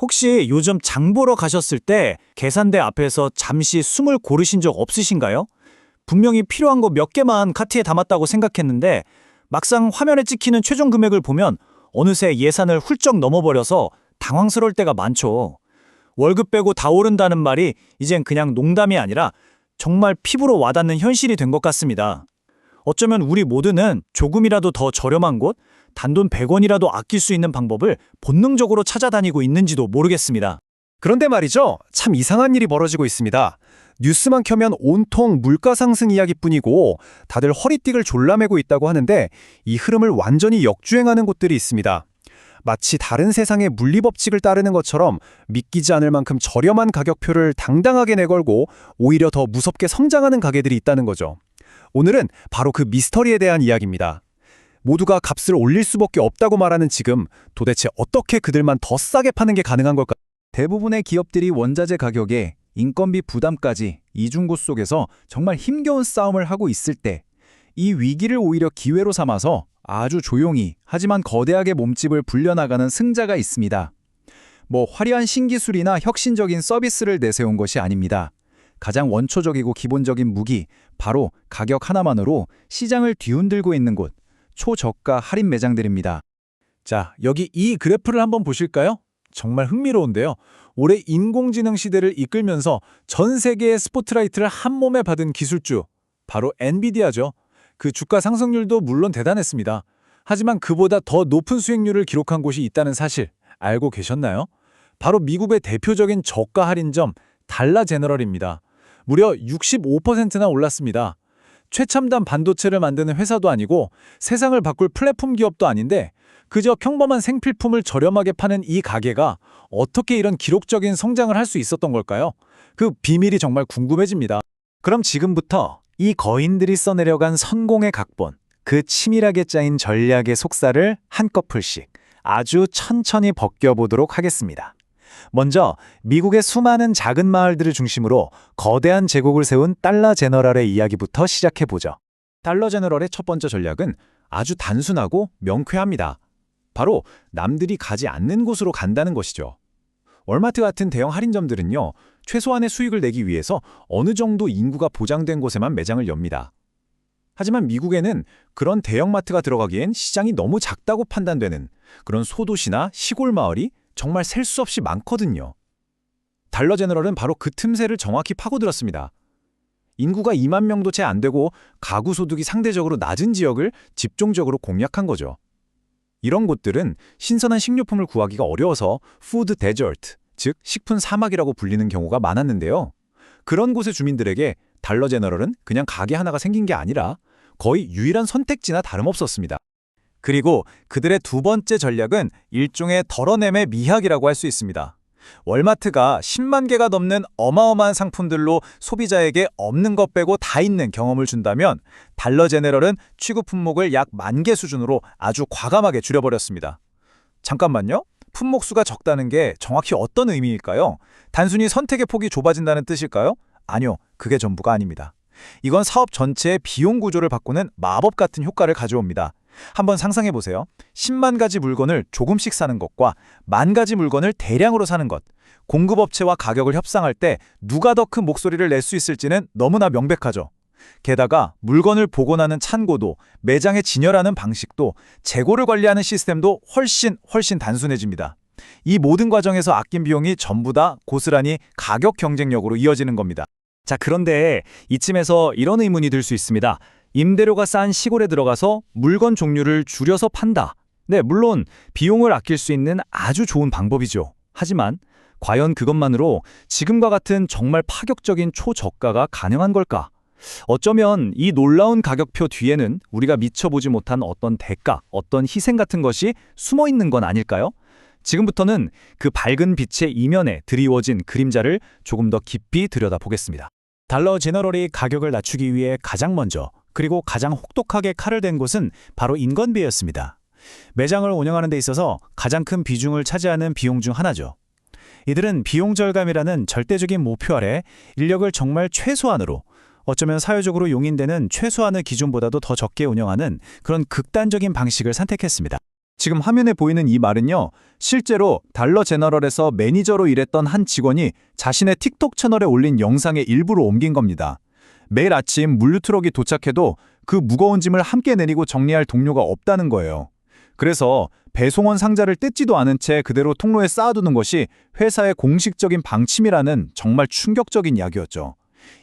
혹시 요즘 장 보러 가셨을 때 계산대 앞에서 잠시 숨을 고르신 적 없으신가요? 분명히 필요한 거 몇 개만 카트에 담았다고 생각했는데 막상 화면에 찍히는 최종 금액을 보면 어느새 예산을 훌쩍 넘어버려서 당황스러울 때가 많죠. 월급 빼고 다 오른다는 말이 이젠 그냥 농담이 아니라 정말 피부로 와닿는 현실이 된 것 같습니다. 어쩌면 우리 모두는 조금이라도 더 저렴한 곳, 단돈 100원이라도 아낄 수 있는 방법을 본능적으로 찾아다니고 있는지도 모르겠습니다. 그런데 말이죠. 참 이상한 일이 벌어지고 있습니다. 뉴스만 켜면 온통 물가 상승 이야기뿐이고 다들 허리띠를 졸라매고 있다고 하는데 이 흐름을 완전히 역주행하는 곳들이 있습니다. 마치 다른 세상의 물리법칙을 따르는 것처럼 믿기지 않을 만큼 저렴한 가격표를 당당하게 내걸고 오히려 더 무섭게 성장하는 가게들이 있다는 거죠. 오늘은 바로 그 미스터리에 대한 이야기입니다. 모두가 값을 올릴 수밖에 없다고 말하는 지금 도대체 어떻게 그들만 더 싸게 파는 게 가능한 걸까? 대부분의 기업들이 원자재 가격에 인건비 부담까지 이중고 속에서 정말 힘겨운 싸움을 하고 있을 때 이 위기를 오히려 기회로 삼아서 아주 조용히 하지만 거대하게 몸집을 불려나가는 승자가 있습니다. 뭐 화려한 신기술이나 혁신적인 서비스를 내세운 것이 아닙니다. 가장 원초적이고 기본적인 무기, 바로 가격 하나만으로 시장을 뒤흔들고 있는 곳, 초저가 할인 매장들입니다. 자, 여기 이 그래프를 한번 보실까요? 정말 흥미로운데요. 올해 인공지능 시대를 이끌면서 전 세계의 스포트라이트를 한 몸에 받은 기술주, 바로 엔비디아죠. 그 주가 상승률도 물론 대단했습니다. 하지만 그보다 더 높은 수익률을 기록한 곳이 있다는 사실 알고 계셨나요? 바로 미국의 대표적인 저가 할인점 달러 제너럴입니다. 무려 65%나 올랐습니다. 최첨단 반도체를 만드는 회사도 아니고 세상을 바꿀 플랫폼 기업도 아닌데 그저 평범한 생필품을 저렴하게 파는 이 가게가 어떻게 이런 기록적인 성장을 할 수 있었던 걸까요? 그 비밀이 정말 궁금해집니다. 그럼 지금부터 이 거인들이 써내려간 성공의 각본, 그 치밀하게 짜인 전략의 속살을 한꺼풀씩 아주 천천히 벗겨보도록 하겠습니다. 먼저 미국의 수많은 작은 마을들을 중심으로 거대한 제국을 세운 달러 제너럴의 이야기부터 시작해보죠. 달러 제너럴의 첫 번째 전략은 아주 단순하고 명쾌합니다. 바로 남들이 가지 않는 곳으로 간다는 것이죠. 월마트 같은 대형 할인점들은요, 최소한의 수익을 내기 위해서 어느 정도 인구가 보장된 곳에만 매장을 엽니다. 하지만 미국에는 그런 대형마트가 들어가기엔 시장이 너무 작다고 판단되는 그런 소도시나 시골 마을이 정말 셀 수 없이 많거든요. 달러 제너럴은 바로 그 틈새를 정확히 파고들었습니다. 인구가 2만 명도 채 안 되고 가구 소득이 상대적으로 낮은 지역을 집중적으로 공략한 거죠. 이런 곳들은 신선한 식료품을 구하기가 어려워서 푸드 데저트, 즉 식품 사막이라고 불리는 경우가 많았는데요. 그런 곳의 주민들에게 달러 제너럴은 그냥 가게 하나가 생긴 게 아니라 거의 유일한 선택지나 다름없었습니다. 그리고 그들의 두 번째 전략은 일종의 덜어냄의 미학이라고 할 수 있습니다. 월마트가 10만 개가 넘는 어마어마한 상품들로 소비자에게 없는 것 빼고 다 있는 경험을 준다면 달러 제너럴은 취급 품목을 약 10,000개 수준으로 아주 과감하게 줄여버렸습니다. 잠깐만요. 품목 수가 적다는 게 정확히 어떤 의미일까요? 단순히 선택의 폭이 좁아진다는 뜻일까요? 아니요. 그게 전부가 아닙니다. 이건 사업 전체의 비용 구조를 바꾸는 마법 같은 효과를 가져옵니다. 한번 상상해보세요. 10만 가지 물건을 조금씩 사는 것과 10,000가지 물건을 대량으로 사는 것. 공급업체와 가격을 협상할 때 누가 더 큰 목소리를 낼 수 있을지는 너무나 명백하죠. 게다가 물건을 보관하는 창고도, 매장에 진열하는 방식도, 재고를 관리하는 시스템도 훨씬 단순해집니다. 이 모든 과정에서 아낀 비용이 전부 다 고스란히 가격 경쟁력으로 이어지는 겁니다. 자, 그런데 이쯤에서 이런 의문이 들 수 있습니다. 임대료가 싼 시골에 들어가서 물건 종류를 줄여서 판다. 네, 물론 비용을 아낄 수 있는 아주 좋은 방법이죠. 하지만 과연 그것만으로 지금과 같은 정말 파격적인 초저가가 가능한 걸까? 어쩌면 이 놀라운 가격표 뒤에는 우리가 미처 보지 못한 어떤 대가, 어떤 희생 같은 것이 숨어 있는 건 아닐까요? 지금부터는 그 밝은 빛의 이면에 드리워진 그림자를 조금 더 깊이 들여다보겠습니다. 달러 제너럴이 가격을 낮추기 위해 가장 먼저 그리고 가장 혹독하게 칼을 댄 곳은 바로 인건비였습니다. 매장을 운영하는 데 있어서 가장 큰 비중을 차지하는 비용 중 하나죠. 이들은 비용 절감이라는 절대적인 목표 아래 인력을 정말 최소한으로, 어쩌면 사회적으로 용인되는 최소한의 기준보다도 더 적게 운영하는 그런 극단적인 방식을 선택했습니다. 지금 화면에 보이는 이 말은요, 실제로 달러 제너럴에서 매니저로 일했던 한 직원이 자신의 틱톡 채널에 올린 영상의 일부로 옮긴 겁니다. 매일 아침 물류트럭이 도착해도 그 무거운 짐을 함께 내리고 정리할 동료가 없다는 거예요. 그래서 배송원 상자를 뜯지도 않은 채 그대로 통로에 쌓아두는 것이 회사의 공식적인 방침이라는 정말 충격적인 이야기였죠.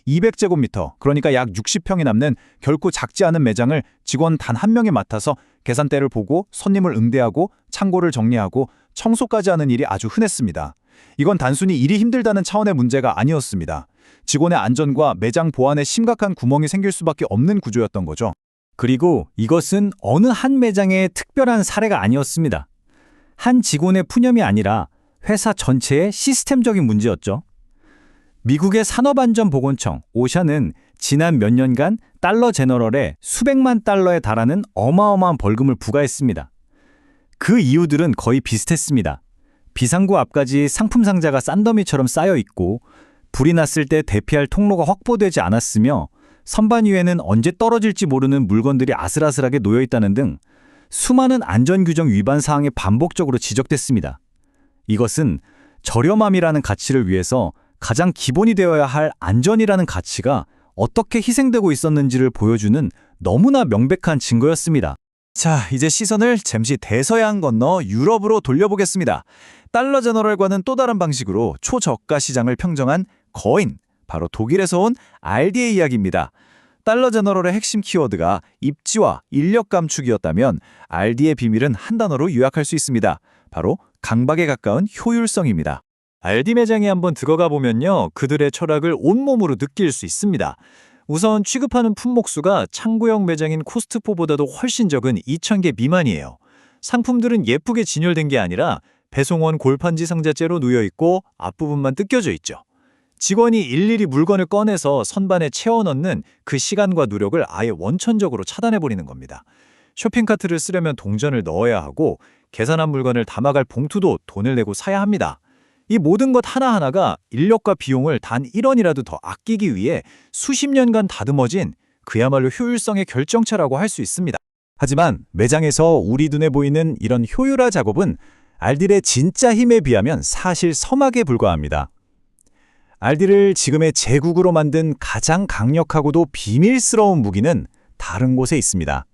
200제곱미터, 그러니까 약 60평이 남는 결코 작지 않은 매장을 직원 단 한 명이 맡아서 계산대를 보고 손님을 응대하고 창고를 정리하고 청소까지 하는 일이 아주 흔했습니다. 이건 단순히 일이 힘들다는 차원의 문제가 아니었습니다. 직원의 안전과 매장 보안에 심각한 구멍이 생길 수밖에 없는 구조였던 거죠. 그리고 이것은 어느 한 매장의 특별한 사례가 아니었습니다. 한 직원의 푸념이 아니라 회사 전체의 시스템적인 문제였죠. 미국의 산업안전보건청 오샤는 지난 몇 년간 달러 제너럴에 수백만 달러에 달하는 어마어마한 벌금을 부과했습니다. 그 이유들은 거의 비슷했습니다. 비상구 앞까지 상품 상자가 싼더미처럼 쌓여 있고 불이 났을 때 대피할 통로가 확보되지 않았으며 선반 위에는 언제 떨어질지 모르는 물건들이 아슬아슬하게 놓여 있다는 등 수많은 안전규정 위반 사항이 반복적으로 지적됐습니다. 이것은 저렴함이라는 가치를 위해서 가장 기본이 되어야 할 안전이라는 가치가 어떻게 희생되고 있었는지를 보여주는 너무나 명백한 증거였습니다. 자, 이제 시선을 잠시 대서양 건너 유럽으로 돌려보겠습니다. 달러 제너럴과는 또 다른 방식으로 초저가 시장을 평정한 거인, 바로 독일에서 온 RD의 이야기입니다. 달러 제너럴의 핵심 키워드가 입지와 인력 감축이었다면 RD의 비밀은 한 단어로 요약할 수 있습니다. 바로 강박에 가까운 효율성입니다. RD 매장에 한번 들어가 보면요, 그들의 철학을 온몸으로 느낄 수 있습니다. 우선 취급하는 품목수가 창고형 매장인 코스트코보다도 훨씬 적은 2,000개 미만이에요. 상품들은 예쁘게 진열된 게 아니라 배송원 골판지 상자째로 놓여있고 앞부분만 뜯겨져 있죠. 직원이 일일이 물건을 꺼내서 선반에 채워 넣는 그 시간과 노력을 아예 원천적으로 차단해버리는 겁니다. 쇼핑카트를 쓰려면 동전을 넣어야 하고 계산한 물건을 담아갈 봉투도 돈을 내고 사야 합니다. 이 모든 것 하나하나가 인력과 비용을 단 1원이라도 더 아끼기 위해 수십 년간 다듬어진 그야말로 효율성의 결정체라고 할 수 있습니다. 하지만 매장에서 우리 눈에 보이는 이런 효율화 작업은 알딜의 진짜 힘에 비하면 사실 서막에 불과합니다. 알딜을 지금의 제국으로 만든 가장 강력하고도 비밀스러운 무기는 다른 곳에 있습니다.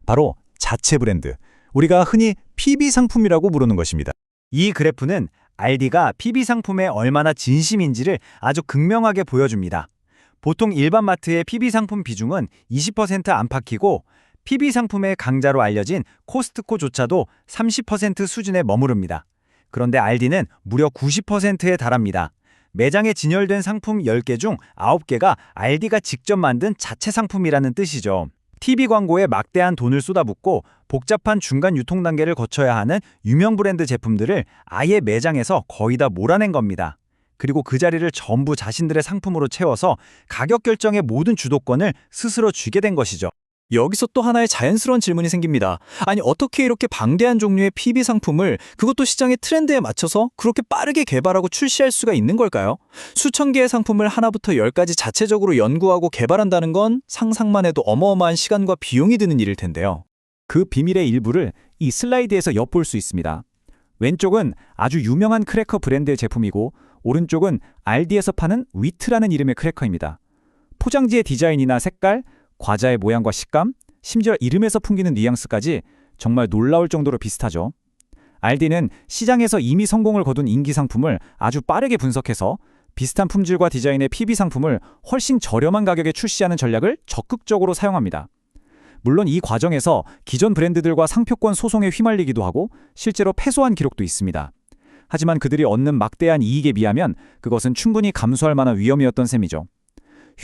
바로 자체 브랜드, 우리가 흔히 PB 상품이라고 부르는 것입니다. 이 그래프는 알디가 PB 상품에 얼마나 진심인지를 아주 극명하게 보여줍니다. 보통 일반 마트의 PB 상품 비중은 20% 안팎이고 PB 상품의 강자로 알려진 코스트코조차도 30% 수준에 머무릅니다. 그런데 알디는 무려 90%에 달합니다. 매장에 진열된 상품 10개 중 9개가 알디가 직접 만든 자체 상품이라는 뜻이죠. TV 광고에 막대한 돈을 쏟아붓고 복잡한 중간 유통 단계를 거쳐야 하는 유명 브랜드 제품들을 아예 매장에서 거의 다 몰아낸 겁니다. 그리고 그 자리를 전부 자신들의 상품으로 채워서 가격 결정의 모든 주도권을 스스로 쥐게 된 것이죠. 여기서 또 하나의 자연스러운 질문이 생깁니다. 아니, 어떻게 이렇게 방대한 종류의 PB 상품을 그것도 시장의 트렌드에 맞춰서 그렇게 빠르게 개발하고 출시할 수가 있는 걸까요? 수천 개의 상품을 하나부터 10까지 자체적으로 연구하고 개발한다는 건 상상만 해도 어마어마한 시간과 비용이 드는 일일 텐데요. 그 비밀의 일부를 이 슬라이드에서 엿볼 수 있습니다. 왼쪽은 아주 유명한 크래커 브랜드의 제품이고 오른쪽은 알디에서 파는 위트라는 이름의 크래커입니다. 포장지의 디자인이나 색깔, 과자의 모양과 식감, 심지어 이름에서 풍기는 뉘앙스까지 정말 놀라울 정도로 비슷하죠. 알디는 시장에서 이미 성공을 거둔 인기 상품을 아주 빠르게 분석해서 비슷한 품질과 디자인의 PB 상품을 훨씬 저렴한 가격에 출시하는 전략을 적극적으로 사용합니다. 물론 이 과정에서 기존 브랜드들과 상표권 소송에 휘말리기도 하고 실제로 패소한 기록도 있습니다. 하지만 그들이 얻는 막대한 이익에 비하면 그것은 충분히 감수할 만한 위험이었던 셈이죠.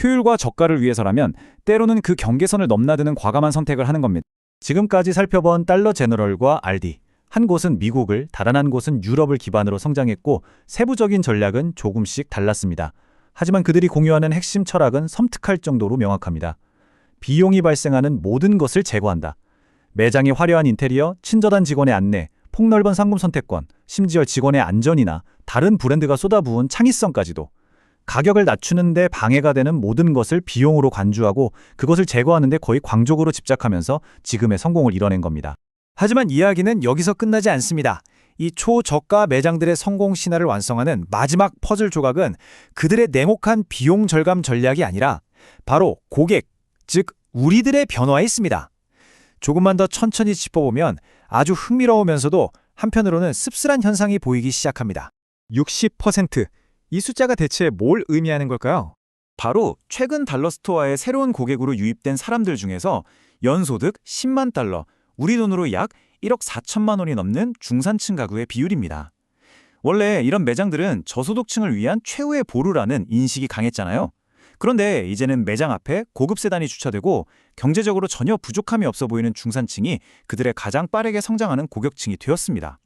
효율과 저가를 위해서라면 때로는 그 경계선을 넘나드는 과감한 선택을 하는 겁니다. 지금까지 살펴본 달러 제너럴과 알디. 한 곳은 미국을, 다른 한 곳은 유럽을 기반으로 성장했고 세부적인 전략은 조금씩 달랐습니다. 하지만 그들이 공유하는 핵심 철학은 섬뜩할 정도로 명확합니다. 비용이 발생하는 모든 것을 제거한다. 매장의 화려한 인테리어, 친절한 직원의 안내, 폭넓은 상품 선택권, 심지어 직원의 안전이나 다른 브랜드가 쏟아부은 창의성까지도 가격을 낮추는 데 방해가 되는 모든 것을 비용으로 간주하고 그것을 제거하는 데 거의 광적으로 집착하면서 지금의 성공을 이뤄낸 겁니다. 하지만 이야기는 여기서 끝나지 않습니다. 이 초저가 매장들의 성공 신화를 완성하는 마지막 퍼즐 조각은 그들의 냉혹한 비용 절감 전략이 아니라 바로 고객, 즉 우리들의 변화에 있습니다. 조금만 더 천천히 짚어보면 아주 흥미로우면서도 한편으로는 씁쓸한 현상이 보이기 시작합니다. 60%. 이 숫자가 대체 뭘 의미하는 걸까요? 바로 최근 달러스토어에 새로운 고객으로 유입된 사람들 중에서 연소득 10만 달러, 우리 돈으로 약 1억 4천만 원이 넘는 중산층 가구의 비율입니다. 원래 이런 매장들은 저소득층을 위한 최후의 보루라는 인식이 강했잖아요. 그런데 이제는 매장 앞에 고급 세단이 주차되고 경제적으로 전혀 부족함이 없어 보이는 중산층이 그들의 가장 빠르게 성장하는 고객층이 되었습니다.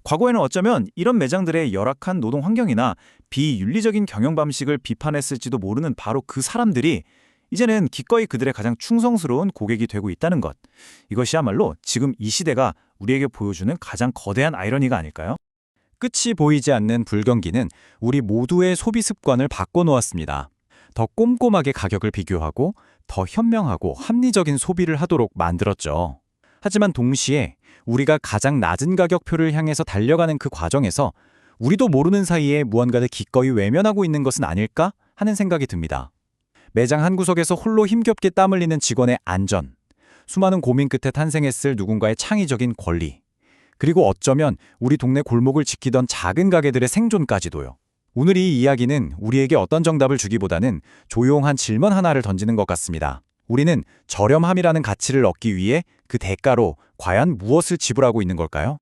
과거에는 어쩌면 이런 매장들의 열악한 노동 환경이나 비윤리적인 경영 방식을 비판했을지도 모르는 바로 그 사람들이 이제는 기꺼이 그들의 가장 충성스러운 고객이 되고 있다는 것. 이것이야말로 지금 이 시대가 우리에게 보여주는 가장 거대한 아이러니가 아닐까요? 끝이 보이지 않는 불경기는 우리 모두의 소비 습관을 바꿔놓았습니다. 더 꼼꼼하게 가격을 비교하고 더 현명하고 합리적인 소비를 하도록 만들었죠. 하지만 동시에 우리가 가장 낮은 가격표를 향해서 달려가는 그 과정에서 우리도 모르는 사이에 무언가를 기꺼이 외면하고 있는 것은 아닐까 하는 생각이 듭니다. 매장 한 구석에서 홀로 힘겹게 땀 흘리는 직원의 안전, 수많은 고민 끝에 탄생했을 누군가의 창의적인 권리, 그리고 어쩌면 우리 동네 골목을 지키던 작은 가게들의 생존까지도요. 오늘 이 이야기는 우리에게 어떤 정답을 주기보다는 조용한 질문 하나를 던지는 것 같습니다. 우리는 저렴함이라는 가치를 얻기 위해 그 대가로 과연 무엇을 지불하고 있는 걸까요?